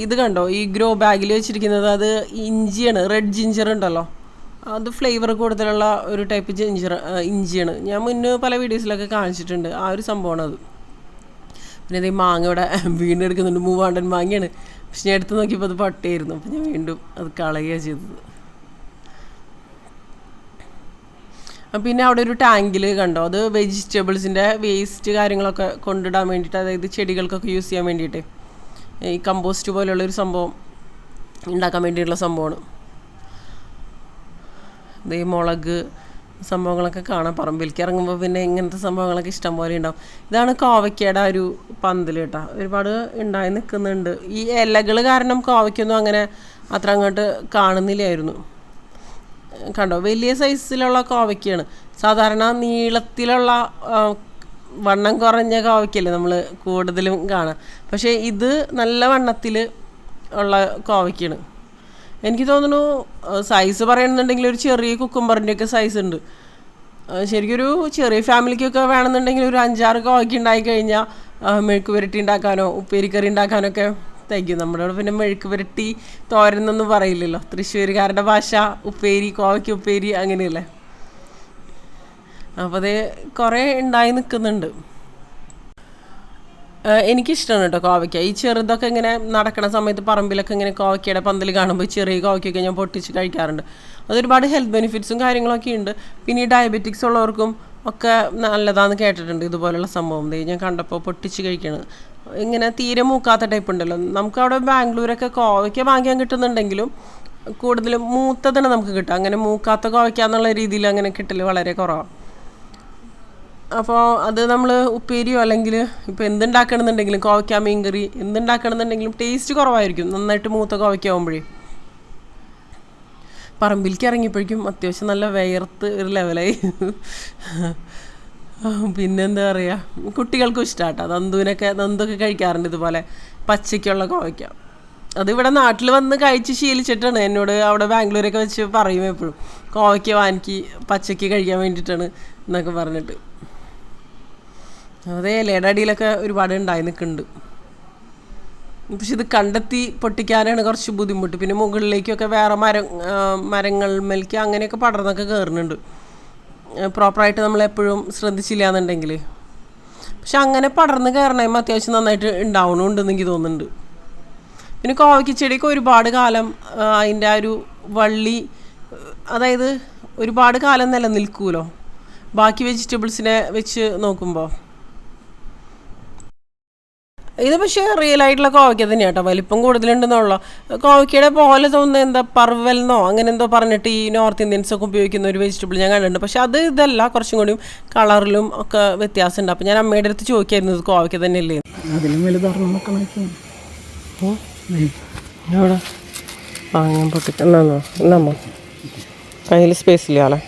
ഇത് കണ്ടോ, ഈ ഗ്രോ ബാഗിൽ വെച്ചിരിക്കുന്നത് അത് ഇഞ്ചിയാണ്. റെഡ് ജിഞ്ചർ ഉണ്ടല്ലോ, അത് ഫ്ലേവർ കൂടുതലുള്ള ഒരു ടൈപ്പ് ഇഞ്ചിയാണ്. ഞാൻ മുന്നേ പല വീഡിയോസിലൊക്കെ കാണിച്ചിട്ടുണ്ട്. ആ ഒരു സംഭവമാണ് അത്. പിന്നെ ഇത് ഈ മാങ്ങ ഇവിടെ വീണ്ടെടുക്കുന്നുണ്ട്. മൂവാണ്ടൻ മാങ്ങയാണ്. പക്ഷെ ഞാൻ എടുത്ത് നോക്കിയപ്പോൾ അത് പട്ടയായിരുന്നു. അപ്പം ഞാൻ വീണ്ടും അത് കളയുകയാണ് ചെയ്തത്. പിന്നെ അവിടെ ഒരു ടാങ്കിൽ കണ്ടോ, അത് വെജിറ്റബിൾസിൻ്റെ വേസ്റ്റ് കാര്യങ്ങളൊക്കെ കൊണ്ടിടാൻ വേണ്ടിയിട്ട്, അതായത് ചെടികൾക്കൊക്കെ യൂസ് ചെയ്യാൻ വേണ്ടിയിട്ട് ഈ കമ്പോസ്റ്റ് പോലെയുള്ളൊരു സംഭവം ഉണ്ടാക്കാൻ വേണ്ടിയിട്ടുള്ള സംഭവമാണ്. ഇത് മുളക് സംഭവങ്ങളൊക്കെ കാണാം. പറമ്പിലേക്ക് ഇറങ്ങുമ്പോൾ പിന്നെ ഇങ്ങനത്തെ സംഭവങ്ങളൊക്കെ ഇഷ്ടം പോലെ ഉണ്ടാവും. ഇതാണ് കോവയ്ക്കയുടെ ഒരു പന്തൽ കേട്ടോ. ഒരുപാട് ഉണ്ടായി നിൽക്കുന്നുണ്ട്. ഈ ഇലകൾ കാരണം കോവയ്ക്കൊന്നും അങ്ങനെ അത്ര അങ്ങോട്ട് കാണുന്നില്ലായിരുന്നു. കണ്ടോ, വലിയ സൈസിലുള്ള കോവയ്ക്കാണ്. സാധാരണ നീളത്തിലുള്ള വണ്ണം കുറഞ്ഞ കോവയ്ക്കല്ലേ നമ്മൾ കൂടുതലും കാണാം. പക്ഷേ ഇത് നല്ല വണ്ണത്തിൽ ഉള്ള കോവയ്ക്കാണ്. എനിക്ക് തോന്നുന്നു സൈസ് പറയുന്നുണ്ടെങ്കിൽ ഒരു ചെറിയ കുക്കുംബറിൻ്റെയൊക്കെ സൈസ് ഉണ്ട്. ശരിക്കും ഒരു ചെറിയ ഫാമിലിക്കൊക്കെ വേണമെന്നുണ്ടെങ്കിൽ ഒരു 5-6 കോവയ്ക്ക ഉണ്ടായിക്കഴിഞ്ഞാൽ മെഴുക്ക് പുരട്ടി ഉണ്ടാക്കാനോ ഉപ്പേരിക്കറി ഉണ്ടാക്കാനൊക്കെ തയ്ക്കും. നമ്മുടെ അവിടെ പിന്നെ മെഴുക്ക് പുരട്ടി തോരനൊന്നും പറയില്ലല്ലോ. തൃശ്ശൂരുകാരുടെ ഭാഷ ഉപ്പേരി, കോവയ്ക്ക് ഉപ്പേരി അങ്ങനെയല്ലേ. അപ്പോൾ അത് കുറേ ഉണ്ടായി നിൽക്കുന്നുണ്ട്. എനിക്കിഷ്ടമാണ് കേട്ടോ കോവയ്ക്ക. ഈ ചെറുതൊക്കെ ഇങ്ങനെ നടക്കണ സമയത്ത് പറമ്പിലൊക്കെ ഇങ്ങനെ കോവയ്ക്കയുടെ പന്തൽ കാണുമ്പോൾ ചെറിയ കോവയ്ക്കൊക്കെ ഞാൻ പൊട്ടിച്ച് കഴിക്കാറുണ്ട്. അതൊരുപാട് ഹെൽത്ത് ബെനിഫിറ്റ്സും കാര്യങ്ങളൊക്കെ ഉണ്ട്. പിന്നെ ഈ ഡയബറ്റിക്സ് ഉള്ളവർക്കും ഒക്കെ നല്ലതാണെന്ന് കേട്ടിട്ടുണ്ട് ഇതുപോലുള്ള സംഭവം. ഞാൻ കണ്ടപ്പോൾ പൊട്ടിച്ച് കഴിക്കണത് ഇങ്ങനെ തീരെ മൂക്കാത്ത ടൈപ്പ് ഉണ്ടല്ലോ. നമുക്കവിടെ ബാംഗ്ലൂരൊക്കെ കോവയ്ക്ക വാങ്ങിക്കാൻ കിട്ടുന്നുണ്ടെങ്കിലും കൂടുതലും മൂത്തതാണ് നമുക്ക് കിട്ടുക. അങ്ങനെ മൂക്കാത്ത കോവയ്ക്ക എന്നുള്ള രീതിയിൽ അങ്ങനെ കിട്ടൽ വളരെ കുറവാണ്. അപ്പോൾ അത് നമ്മൾ ഉപ്പേരിയോ അല്ലെങ്കിൽ ഇപ്പോൾ എന്തുണ്ടാക്കണമെന്നുണ്ടെങ്കിലും കോവയ്ക്ക മീൻകറി എന്തുണ്ടാക്കണമെന്നുണ്ടെങ്കിലും ടേസ്റ്റ് കുറവായിരിക്കും നന്നായിട്ട് മൂത്ത കോവയ്ക്ക ആകുമ്പോഴേ. പറമ്പിലേക്ക് ഇറങ്ങിയപ്പോഴേക്കും അത്യാവശ്യം നല്ല വിയർത്ത് ഒരു ലെവലായി. പിന്നെന്താ പറയുക, കുട്ടികൾക്കും ഇഷ്ടമാട്ടോ. നന്ദൊക്കെ കഴിക്കാറുണ്ട് ഇതുപോലെ പച്ചയ്ക്കുള്ള കോവയ്ക്ക. അതിവിടെ നാട്ടിൽ വന്ന് കഴിച്ച് ശീലിച്ചിട്ടാണ് എന്നോട് അവിടെ ബാംഗ്ലൂരൊക്കെ വെച്ച് പറയും എപ്പോഴും, കോവയ്ക്ക വാങ്ങിക്ക് പച്ചയ്ക്ക് കഴിക്കാൻ വേണ്ടിയിട്ടാണ് എന്നൊക്കെ പറഞ്ഞിട്ട്. അതേ ഇലയുടെ അടിയിലൊക്കെ ഒരുപാട് ഉണ്ടായി നിൽക്കുന്നുണ്ട്. പക്ഷെ ഇത് കണ്ടെത്തി പൊട്ടിക്കാനാണ് കുറച്ച് ബുദ്ധിമുട്ട്. പിന്നെ മുകളിലേക്കൊക്കെ വേറെ മരങ്ങൾമേലേക്ക് അങ്ങനെയൊക്കെ പടർന്നൊക്കെ കയറുന്നുണ്ട്. പ്രോപ്പറായിട്ട് നമ്മളെപ്പോഴും ശ്രദ്ധിച്ചില്ല എന്നുണ്ടെങ്കിൽ. പക്ഷെ അങ്ങനെ പടർന്ന് കയറണമാകുമ്പോൾ അത്യാവശ്യം നന്നായിട്ട് ഉണ്ടാവണമുണ്ടെന്ന് എനിക്ക് തോന്നുന്നുണ്ട്. പിന്നെ കോവയ്ക്ക ചെടിക്ക് ഒരുപാട് കാലം അതിൻ്റെ ആ ഒരു വള്ളി, അതായത് ഒരുപാട് കാലം നിലനിൽക്കുമല്ലോ ബാക്കി വെജിറ്റബിൾസിനെ വെച്ച് നോക്കുമ്പോൾ. ഇത് പക്ഷേ റിയൽ ആയിട്ടുള്ള കോവയ്ക്ക തന്നെയാണ് കേട്ടോ. വലിപ്പം കൂടുതലുണ്ടെന്നുള്ള കോവയ്ക്കയുടെ പോലെ തോന്നുന്നത് എന്താ പർവെൽന്നോ അങ്ങനെ എന്തോ പറഞ്ഞിട്ട് ഈ നോർത്ത് ഇന്ത്യൻസൊക്കെ ഉപയോഗിക്കുന്ന ഒരു വെജിറ്റബിൾ ഞാൻ കണ്ടിട്ടുണ്ട്. പക്ഷെ അത് ഇതല്ല, കുറച്ചും കൂടിയും കളറിലും ഒക്കെ വ്യത്യാസമുണ്ട്. അപ്പോൾ ഞാൻ അമ്മയുടെ അടുത്ത് ചോദിക്കായിരുന്നു ഇത് കോവയ്ക്ക തന്നെയല്ലേ. അതിലും വലുതാർന്നൊക്കെ എവിടെ ഞാൻ പൊട്ടിക്കണോ എന്നമ്മ കയ്യിൽ സ്പേസ് ഇല്ലാല്ലേ.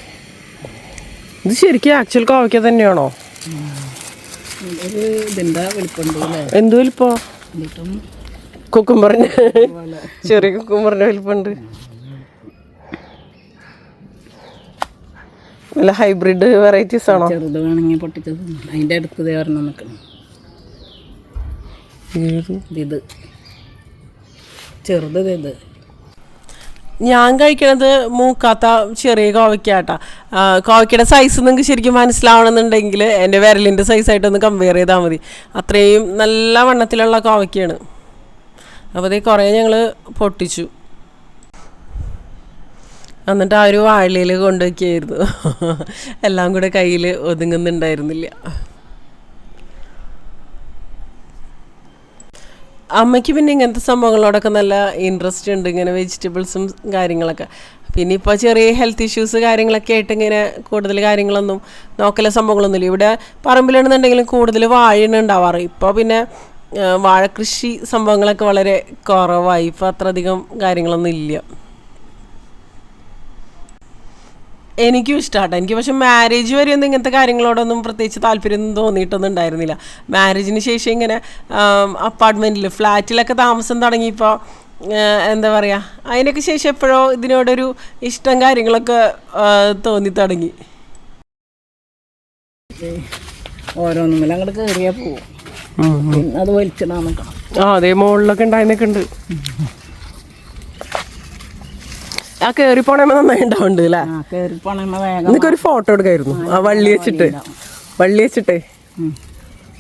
ഇത് ശരിക്കും ആക്ച്വൽ കോവയ്ക്ക തന്നെയാണോ? എന്ത് വലിപ്പോ? കുക്കുംബറിന് ചെറിയ കുക്കുംബറിന്റെ വലിപ്പുണ്ട്. വല്ല ഹൈബ്രിഡ് വെറൈറ്റീസ് ആണോ? ചെറുത് വേണമെങ്കിൽ പൊട്ടിച്ചത് അതിൻ്റെ അടുത്ത് ഒരെണ്ണം നിൽക്കണം. ഇത് ചെറുത് ഇത് ഞാൻ കഴിക്കണത് മൂക്കാത്ത ചെറിയ കോവയ്ക്കാട്ടാ. കോവയ്ക്കയുടെ സൈസ് നിങ്ങൾക്ക് ശരിക്കും മനസ്സിലാവണമെന്നുണ്ടെങ്കിൽ എൻ്റെ വിരലിൻ്റെ സൈസായിട്ടൊന്ന് കമ്പയർ ചെയ്താൽ മതി. അത്രയും നല്ല വണ്ണത്തിലുള്ള കോവയ്ക്കാണ്. അപ്പോൾ അതേ കുറേ ഞങ്ങൾ പൊട്ടിച്ചു. എന്നിട്ട് ആ ഒരു വാഴയിൽ കൊണ്ടുവയ്ക്കായിരുന്നു. എല്ലാം കൂടെ കയ്യിൽ ഒതുങ്ങുന്നുണ്ടായിരുന്നില്ല. അമ്മയ്ക്ക് പിന്നെ ഇങ്ങനത്തെ സംഭവങ്ങളോടൊക്കെ നല്ല ഇൻട്രസ്റ്റ് ഉണ്ട്, ഇങ്ങനെ വെജിറ്റബിൾസും കാര്യങ്ങളൊക്കെ. പിന്നെ ഇപ്പോൾ ചെറിയ ഹെൽത്ത് ഇഷ്യൂസ് കാര്യങ്ങളൊക്കെ ആയിട്ട് ഇങ്ങനെ കൂടുതൽ കാര്യങ്ങളൊന്നും നോക്കല സംഭവങ്ങളൊന്നുമില്ല. ഇവിടെ പറമ്പിലാണെന്നുണ്ടെങ്കിലും കൂടുതൽ വാഴയാണ് ഉണ്ടാവാറ്. ഇപ്പോൾ പിന്നെ വാഴ കൃഷി സംഭവങ്ങളൊക്കെ വളരെ കുറവായി. ഇപ്പോൾ അത്ര അധികം കാര്യങ്ങളൊന്നും ഇല്ല. എനിക്കും ഇഷ്ടമാട്ടോ. എനിക്ക് പക്ഷെ മാരേജ് വരെ ഒന്നും ഇങ്ങനത്തെ കാര്യങ്ങളോടൊന്നും പ്രത്യേകിച്ച് താല്പര്യമൊന്നും തോന്നിയിട്ടൊന്നും ഉണ്ടായിരുന്നില്ല. മാരേജിന് ശേഷം ഇങ്ങനെ അപ്പാർട്ട്മെൻറ്റിൽ ഫ്ലാറ്റിലൊക്കെ താമസം തുടങ്ങിയപ്പോൾ എന്താ പറയുക, അതിനൊക്കെ ശേഷം എപ്പോഴോ ഇതിനോടൊരു ഇഷ്ടം കാര്യങ്ങളൊക്കെ തോന്നി തുടങ്ങി. ഓരോന്നും അങ്ങോട്ട് കയറിയാൽ പോവും, അത് വലിച്ചിടാൻ നിൽക്കണം. അതേ മുകളിലൊക്കെ ഉണ്ടായിരുന്നൊക്കെ ഉണ്ട്. ആ കയറി പോണേമ്മ നന്നായി ഉണ്ടാവുന്നുണ്ട് അല്ലേ? നിനക്കൊരു ഫോട്ടോ എടുക്കായിരുന്നു ആ വള്ളി വെച്ചിട്ടേ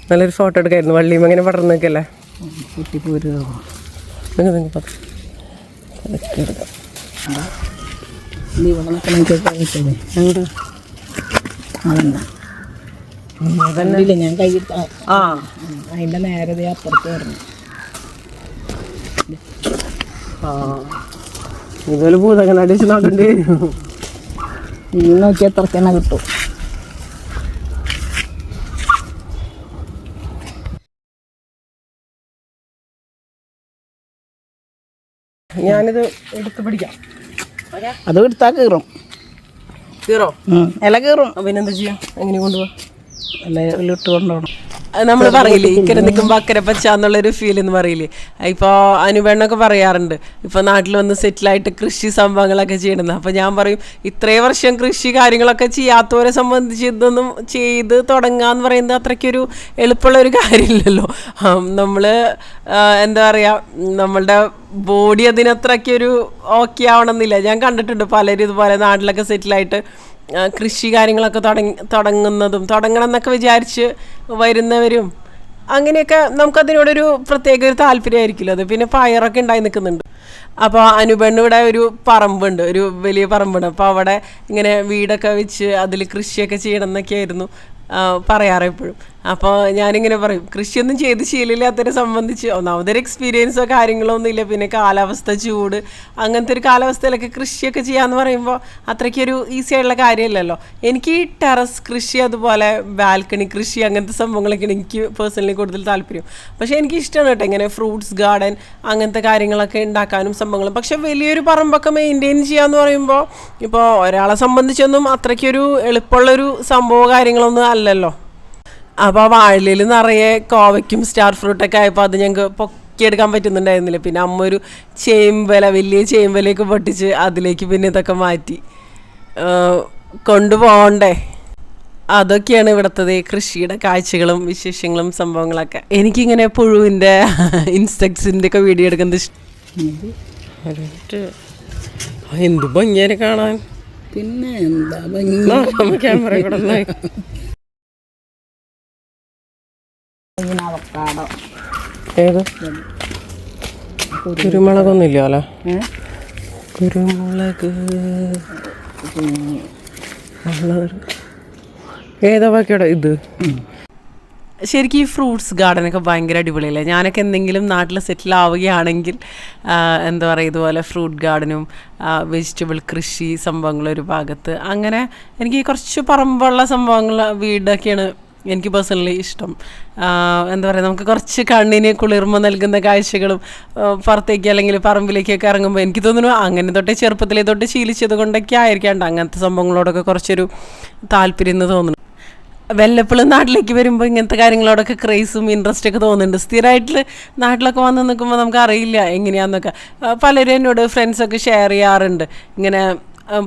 നല്ലൊരു ഫോട്ടോ എടുക്കായിരുന്നു. വള്ളിയും അങ്ങനെ പടർന്നു നിൽക്കല്ലേ. ഞാൻ കൈ അതിന്റെ നേരത്തെ അപ്പുറത്ത് പറഞ്ഞു. ഇതുപോലെ ഭൂതങ്ങനെ അടിച്ച് നോക്കേണ്ടി വരും. ഈ നോക്കി എത്ര തന്നെ കിട്ടും. ഞാനിത് എടുത്ത് പിടിക്കാം. അത് എടുത്താൽ കീറും. ഇല കീറും. പിന്നെന്താ ചെയ്യാം? എങ്ങനെ കൊണ്ടുപോവാ? ഇട്ട് കൊണ്ടുപോകണം. നമ്മൾ പറയില്ലേ ഇക്കരെ നിൽക്കുമ്പോൾ അക്കരെ പച്ച എന്നുള്ളൊരു ഫീൽ എന്ന് പറയില്ലേ. ഇപ്പോൾ അനുപെണ്ണൊക്കെ പറയാറുണ്ട് ഇപ്പോൾ നാട്ടിൽ വന്ന് സെറ്റിലായിട്ട് കൃഷി സംഭവങ്ങളൊക്കെ ചെയ്യണമെന്ന്. അപ്പോൾ ഞാൻ പറയും ഇത്രയും വർഷം കൃഷി കാര്യങ്ങളൊക്കെ ചെയ്യാത്തവരെ സംബന്ധിച്ച് ഇതൊന്നും ചെയ്ത് തുടങ്ങുക എന്ന് പറയുന്നത് അത്രയ്ക്കൊരു എളുപ്പമുള്ളൊരു കാര്യമില്ലല്ലോ. നമ്മൾ എന്താ പറയുക, നമ്മളുടെ ബോഡി അതിനത്രയ്ക്കൊരു ഓക്കെ ആവണമെന്നില്ല. ഞാൻ കണ്ടിട്ടുണ്ട് പലരും ഇതുപോലെ നാട്ടിലൊക്കെ സെറ്റിലായിട്ട് കൃഷി കാര്യങ്ങളൊക്കെ തുടങ്ങണം എന്നൊക്കെ വിചാരിച്ച് വരുന്നവരും അങ്ങനെയൊക്കെ നമുക്കതിനോടൊരു പ്രത്യേക ഒരു താല്പര്യമായിരിക്കുമല്ലോ. അത് പിന്നെ പയറൊക്കെ ഉണ്ടായി നിൽക്കുന്നുണ്ട്. അപ്പോൾ അനുപെണ്ണ് ഇവിടെ ഒരു പറമ്പുണ്ട്, ഒരു വലിയ പറമ്പുണ്ട്. അപ്പോൾ അവിടെ ഇങ്ങനെ വീടൊക്കെ വെച്ച് അതിൽ കൃഷിയൊക്കെ ചെയ്യണം എന്നൊക്കെ ആയിരുന്നു പറയാറ് എപ്പോഴും. അപ്പോൾ ഞാനിങ്ങനെ പറയും കൃഷിയൊന്നും ചെയ്ത് ശീലമില്ലാത്തവരെ സംബന്ധിച്ച് ഒന്നാമതൊരു എക്സ്പീരിയൻസോ കാര്യങ്ങളോ ഒന്നും ഇല്ല. പിന്നെ കാലാവസ്ഥ ചൂട്, അങ്ങനത്തെ ഒരു കാലാവസ്ഥയിലൊക്കെ കൃഷിയൊക്കെ ചെയ്യാന്ന് പറയുമ്പോൾ അത്രയ്ക്കൊരു ഈസി ആയിട്ടുള്ള കാര്യമല്ലല്ലോ. എനിക്ക് ഈ ടെറസ് കൃഷി അതുപോലെ ബാൽക്കണി കൃഷി അങ്ങനത്തെ സംഭവങ്ങളൊക്കെയാണ് എനിക്ക് പേഴ്സണലി കൂടുതൽ താല്പര്യം. പക്ഷേ എനിക്ക് ഇഷ്ടമാണ് കേട്ടോ ഇങ്ങനെ ഫ്രൂട്ട്സ് ഗാർഡൻ അങ്ങനത്തെ കാര്യങ്ങളൊക്കെ ഉണ്ടാക്കാനും സംഭവങ്ങളും. പക്ഷെ വലിയൊരു പറമ്പൊക്കെ മെയിൻറ്റെയിൻ ചെയ്യാന്ന് പറയുമ്പോൾ ഇപ്പോൾ ഒരാളെ സംബന്ധിച്ചൊന്നും അത്രയ്ക്കൊരു എളുപ്പമുള്ളൊരു സംഭവ കാര്യങ്ങളൊന്നും അല്ലല്ലോ. അപ്പോൾ ആ വാഴയിൽ നിറയെ കോവയ്ക്കും സ്റ്റാർ ഫ്രൂട്ടൊക്കെ ആയപ്പോൾ അത് ഞങ്ങൾക്ക് പൊക്കിയെടുക്കാൻ പറ്റുന്നുണ്ടായിരുന്നില്ല. പിന്നെ അമ്മ ഒരു വലിയ ചേമ്പലയൊക്കെ പൊട്ടിച്ച് അതിലേക്ക് പിന്നെ ഇതൊക്കെ മാറ്റി കൊണ്ടുപോകണ്ടേ. അതൊക്കെയാണ് ഇവിടുത്തെ കൃഷിയുടെ കാഴ്ചകളും വിശേഷങ്ങളും സംഭവങ്ങളൊക്കെ. എനിക്കിങ്ങനെ പുഴുവിൻ്റെ ഇൻസെക്ട്സിൻ്റെ ഒക്കെ വീഡിയോ എടുക്കുന്നത് ഇഷ്ടം. എന്ത് ഭംഗിയാനെ കാണാൻ. പിന്നെ എന്താ ഭംഗി. ക്യാമറ കൂടെ ഏത് കുരുമുളകൊന്നുമില്ല അല്ലേ? കുരുമുളക് ഏതാ ബാക്കിയോടെ ഇത്. ശരിക്കും ഈ ഫ്രൂട്ട്സ് ഗാർഡനൊക്കെ ഭയങ്കര അടിപൊളിയല്ലേ. ഞാനൊക്കെ എന്തെങ്കിലും നാട്ടിൽ സെറ്റിൽ ആവുകയാണെങ്കിൽ എന്താ പറയുക ഇതുപോലെ ഫ്രൂട്ട് ഗാർഡനും വെജിറ്റബിൾ കൃഷി സംഭവങ്ങളൊരു ഭാഗത്ത് അങ്ങനെ എനിക്ക് കുറച്ച് പറമ്പുള്ള സംഭവങ്ങൾ വീടൊക്കെയാണ് എനിക്ക് പേഴ്സണലി ഇഷ്ടം. എന്താ പറയുക, നമുക്ക് കുറച്ച് കണ്ണിന് കുളിർമ നൽകുന്ന കാഴ്ചകളും പുറത്തേക്ക് അല്ലെങ്കിൽ പറമ്പിലേക്കൊക്കെ ഇറങ്ങുമ്പോൾ എനിക്ക് തോന്നുന്നു അങ്ങനെ തൊട്ടേ ചെറുപ്പത്തിലേ തൊട്ട് ശീലിച്ചത് കൊണ്ടൊക്കെ ആയിരിക്കാണ്ട് അങ്ങനത്തെ സംഭവങ്ങളോടൊക്കെ കുറച്ചൊരു താല്പര്യം എന്ന് തോന്നുന്നു. വല്ലപ്പോഴും നാട്ടിലേക്ക് വരുമ്പോൾ ഇങ്ങനത്തെ കാര്യങ്ങളോടൊക്കെ ക്രേസും ഇൻട്രസ്റ്റൊക്കെ തോന്നുന്നുണ്ട്. സ്ഥിരമായിട്ട് നാട്ടിലൊക്കെ വന്ന് നിൽക്കുമ്പോൾ നമുക്ക് അറിയില്ല എങ്ങനെയാണെന്നൊക്കെ. പലരും എന്നോട് ഫ്രണ്ട്സൊക്കെ ഷെയർ ചെയ്യാറുണ്ട് ഇങ്ങനെ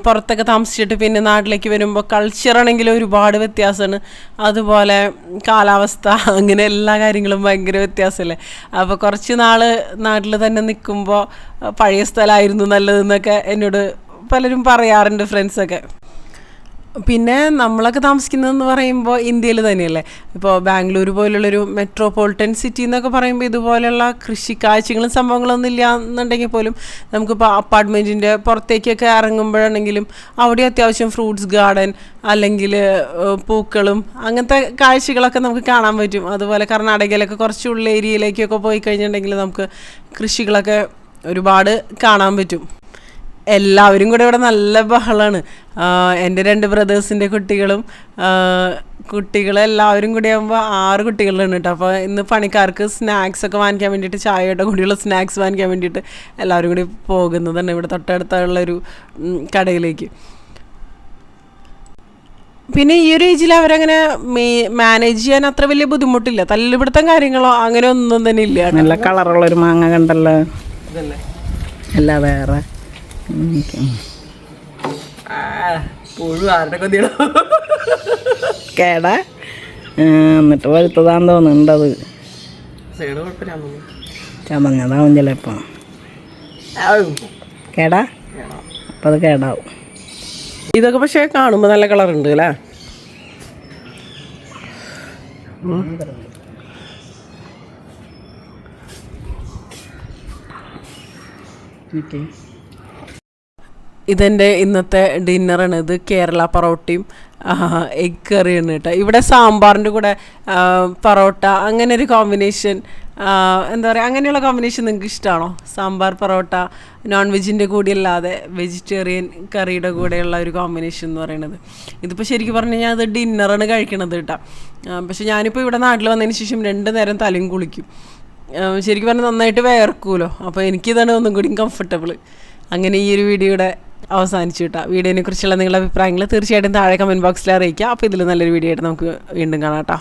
പുറത്തൊക്കെ താമസിച്ചിട്ട് പിന്നെ നാട്ടിലേക്ക് വരുമ്പോൾ കൾച്ചറാണെങ്കിലും ഒരുപാട് വ്യത്യാസമാണ്, അതുപോലെ കാലാവസ്ഥ, അങ്ങനെ എല്ലാ കാര്യങ്ങളും ഭയങ്കര വ്യത്യാസമല്ലേ. അപ്പോൾ കുറച്ച് നാൾ നാട്ടിൽ തന്നെ നിൽക്കുമ്പോൾ പഴയ സ്ഥലമായിരുന്നു നല്ലതെന്നൊക്കെ എന്നോട് പലരും പറയാറുണ്ട് ഫ്രണ്ട്സൊക്കെ. പിന്നെ നമ്മളൊക്കെ താമസിക്കുന്നതെന്ന് പറയുമ്പോൾ ഇന്ത്യയിൽ തന്നെയല്ലേ. ഇപ്പോൾ ബാംഗ്ലൂർ പോലുള്ളൊരു മെട്രോപൊളിറ്റൻ സിറ്റി എന്നൊക്കെ പറയുമ്പോൾ ഇതുപോലെയുള്ള കൃഷി കാഴ്ചകളും സംഭവങ്ങളൊന്നും ഇല്ല എന്നുണ്ടെങ്കിൽ പോലും നമുക്കിപ്പോൾ അപ്പാർട്ട്മെൻറ്റിൻ്റെ പുറത്തേക്കൊക്കെ ഇറങ്ങുമ്പോഴാണെങ്കിലും അവിടെ അത്യാവശ്യം ഫ്രൂട്ട്സ് ഗാർഡൻ അല്ലെങ്കിൽ പൂക്കളും അങ്ങനത്തെ കാഴ്ചകളൊക്കെ നമുക്ക് കാണാൻ പറ്റും. അതുപോലെ കർണാടകയിലൊക്കെ കുറച്ച് ഉള്ള ഏരിയയിലേക്കൊക്കെ പോയി കഴിഞ്ഞിട്ടുണ്ടെങ്കിൽ നമുക്ക് കൃഷികളൊക്കെ ഒരുപാട് കാണാൻ പറ്റും. എല്ലാവരും കൂടെ ഇവിടെ നല്ല ബഹളമാണ്. എൻ്റെ 2 ബ്രദേഴ്സിൻ്റെ കുട്ടികളെല്ലാവരും കൂടി ആകുമ്പോൾ 6 കുട്ടികളുണ്ട് കേട്ടോ. അപ്പോൾ ഇന്ന് പണിക്കാർക്ക് സ്നാക്സ് ഒക്കെ വാങ്ങിക്കാൻ വേണ്ടിയിട്ട്, ചായയുടെ കൂടിയുള്ള സ്നാക്സ് വാങ്ങിക്കാൻ വേണ്ടിയിട്ട് എല്ലാവരും കൂടി പോകുന്നതാണ് ഇവിടെ തൊട്ടടുത്തുള്ളൊരു കടയിലേക്ക്. പിന്നെ ഈ ഒരു ഏജിൽ അവരങ്ങനെ മാനേജ് ചെയ്യാൻ അത്ര വലിയ ബുദ്ധിമുട്ടില്ല. തല്ലുപിടുത്തം കാര്യങ്ങളോ അങ്ങനെ ഒന്നും തന്നെ ഇല്ല. നല്ല കളറുള്ളൊരു മാങ്ങ കണ്ടല്ലോ, അല്ല വേറെ കേടാ എന്നിട്ട് വലുത്തതാന്ന് തോന്നുന്നുണ്ടത്, ചതഞ്ഞതാവും ചിലപ്പോ. കേടാ അപ്പം അത് കേടാവും. ഇതൊക്കെ പക്ഷേ കാണുമ്പോൾ നല്ല കളറുണ്ട് അല്ലേ. ഇതെൻ്റെ ഇന്നത്തെ ഡിന്നറാണ്. ഇത് കേരള പൊറോട്ടയും എഗ് കറിയാണ് കേട്ടോ. ഇവിടെ സാമ്പാറിൻ്റെ കൂടെ പൊറോട്ട അങ്ങനെ ഒരു കോമ്പിനേഷൻ, എന്താ പറയുക, അങ്ങനെയുള്ള കോമ്പിനേഷൻ നിങ്ങൾക്ക് ഇഷ്ടമാണോ? സാമ്പാർ പൊറോട്ട നോൺ വെജിൻ്റെ കൂടെ അല്ലാതെ വെജിറ്റേറിയൻ കറിയുടെ കൂടെയുള്ള ഒരു കോമ്പിനേഷൻ എന്ന് പറയുന്നത്. ഇതിപ്പോൾ ശരിക്കും പറഞ്ഞു കഴിഞ്ഞാൽ അത് ഡിന്നറാണ് കഴിക്കണത് കേട്ടോ. പക്ഷെ ഞാനിപ്പോൾ ഇവിടെ നാട്ടിൽ വന്നതിന് ശേഷം 2 നേരം തലയും കുളിക്കും. ശരിക്കും പറഞ്ഞാൽ നന്നായിട്ട് വേർക്കുമല്ലോ. അപ്പോൾ എനിക്കിതാണ് ഒന്നും കൂടി കംഫർട്ടബിൾ. അങ്ങനെ ഈ ഒരു വീഡിയോയുടെ അവസാനിച്ചു കേട്ടോ. വീഡിയോനെ കുറിച്ചുള്ള നിങ്ങളുടെ അഭിപ്രായങ്ങൾ തീർച്ചയായിട്ടും താഴെ കമൻറ്റ് ബോക്സിൽ അറിയിക്കുക. അപ്പോൾ ഇതിൽ നല്ലൊരു വീഡിയോ ആയിട്ട് നമുക്ക് വീണ്ടും കാണാം കേട്ടോ.